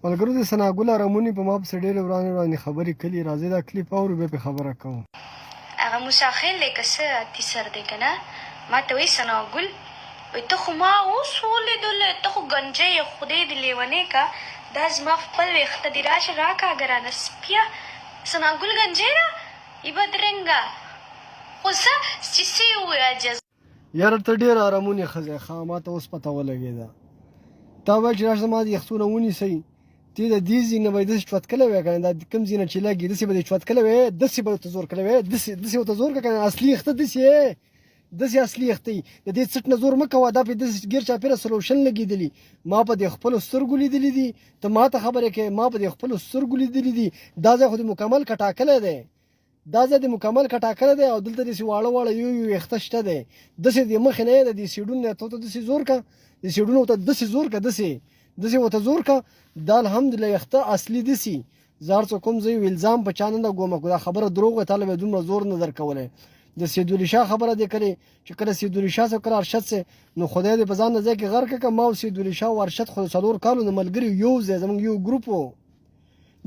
ملګرو د ثناګل ارموني په ما پسې ډېرې وړاندې خبرې کړي. راځئ دا کلیپ اورو بیا پرې خبره کوو. هغه موسی خیل دی که څه اتي سر دی که نه، ما ته وایي ثناګل وایي ته خو ما اوس ولیدلی، ته خو ګنجی یې، خدای دې لیونی که دا زما خپل ویښته دي، راشه راکړه ګرانه سپیه. ثناګل ګنجی ده ای بدرنګه خو څه چې څه یې ووایه جز یاره ته ډېره ارمونې ښځی ښه ما ته اوس پته ولګېده. تا ویل چې راشه زما د یخسونه ونیسئ، ته د دې ځای نه به یې داسې چوتکلی وی که نه، دا کوم ځای نه چې لګي داسې به دې چوتکلی وی، داسې به ورته زور کړی وی، داسې ورته زور کړه که نه. اصلي یخته داسې یې، داسې اصلي یخته یي. د دې څټ نه زور مه کوه، دا پرې داسې ګیر چاپېره سلوشن لګېدلي. ما په دې خپلو سترګو لیدلي دي، ته ما ته خبرې کوې، ما په دې خپلو سترګو لیدلي دي. دا ځای خو دې مکمل کټاکلی دی، دا ځای دې مکمل کټاکلی دی او دلته داسې واړه واړه یو ویښته شته دی. داسې دې مخې نه یې د دې سیډون نه ته ورته داسې زور کړه، د سیډونه ورته داسې زور کړه، داسې ورته زور کړه. دا الحمدلله یخته اصلي داسې زه هر څه کوم زه یو الزام په چا نه لګوم، دا خبره دروغ وه، تا له به دومره زور نه درکولی. د سیدولي شاه خبره دې کړې چې کله سیدولي شاه صاحب کله ارشد صاحب نو خدای دې په ځان نه ځای کې غرق کړه. ما او سیدولي شاه او ارشد خو 4 کالو نه ملګري یو ځای زموږ یو ګروپ و.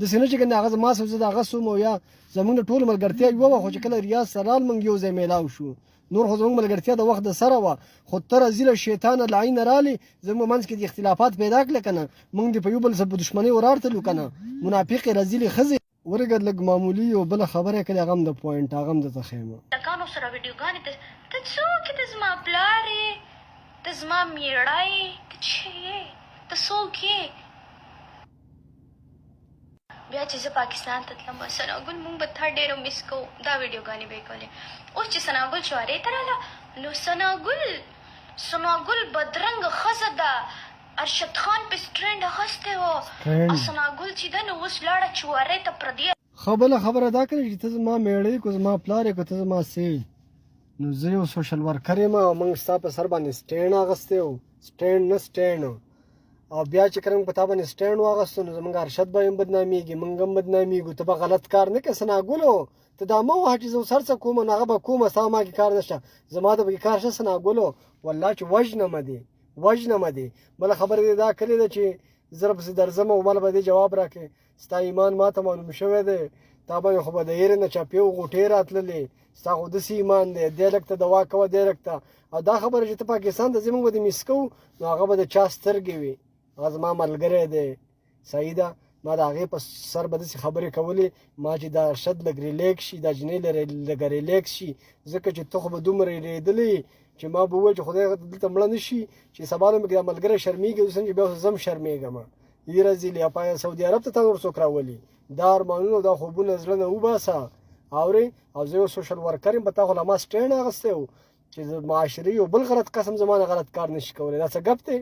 داسې نه چې که نه هغه زما سه زه د هغه سوم او یا زموږ د ټولو ملګرتیا یوه وه، خو چې کله ریاض سره رال موږ یو ځای میلاو شو. نور خو زموږ ملګرتیا د وخت د سره وه، خو ته رزیله شیطانه لعینه رالې زموږ منځ کې د اختلافات پیدا کړل که نه، موږ دې په یو بل سره په دښمنۍ وراړتلو که نه. منافقې رزیلې ښځې ورګه لږ معمولي یو بله خبره یې کړې، هغه هم د پوینټ، هغه هم درته ښیم. لکانو سره ویډیوګانې ته څوک یې؟ ته زما پلار یې، ته زما میړه یې، ته څه یې؟ ته څوک یې؟ بیا چې زه پاکستان ته تلم ثناګل موږ به تا ډېره مس کوو، دا ویډیوګانې به یې کولې. اوس چې ثناګل شوارې ته راله نو ثناګل بدرنګه ښځه ده، ارشد خان په سټرینډ اخیستی و او ثناګل چې ده نو اوس لاړه چوارې ته پردې. ښه بله خبره دا کړې چې ته زما میړه یې که زما پلار یې که ته زما څه یې، نو زه یو سوشل ورکر یم او موږ ستا په سر باندې سټینډ اخیستی و، سټینډ نه سټینډ. او بیا چې کله موږ په تا باندې سټینډ واخیستو نو زموږ ارشد به هم بدنامېږي، موږ هم بدنامېږو. ته به غلط کار نه کوې ثناګلو، ته دا مه وهه چې زه اوس هر څه کوم نو هغه به کومه، ستا ما کې کار نشته، زما ته پکې کار شته ثناګلو. والله چې وژنمه دې. بله خبره دې دا کړې ده چې زه پسې درځم او ماله به دې جواب راکړې. ستا ایمان ما ته معلوم شوی دی، تا باندې خو به د هیرې نه چاپې او غوټې راتللې، ستا خو داسې ایمان دی، دې لږ ته دوا کوه دې لږ ته. او دا خبره چې ته پاکستان ته ځې موږ به دې مس کوو نو هغه به د چا سترګې وي، هغه زما ملګری دی، صحیح ده. ما د هغې په سر به داسې خبرې کولې ما چې دا ارشد لږ ریلیکس شي، دا جنۍ لږ ریلیکس شي، ځکه چې ته خو به دومره ریلېدلې چې ما به وویل چې خدای دلته مړه نه شي چې سبا نه مې دا ملګری شرمېږي اوس چې بیا زه هم شرمېږم. یې رزیلې اپا سعودي عرب ته تا نور څوک راولي؟ دا ارمانونه دا خوبونه زړه نه وباسه، اورې. او زه یو سوشل ورکر یم، په تا خو له ما سټینډ اخیستی و چې معاشري یو بل غلط قسم زما نه غلط کار نه شي کولی. دا څه ګپ دی؟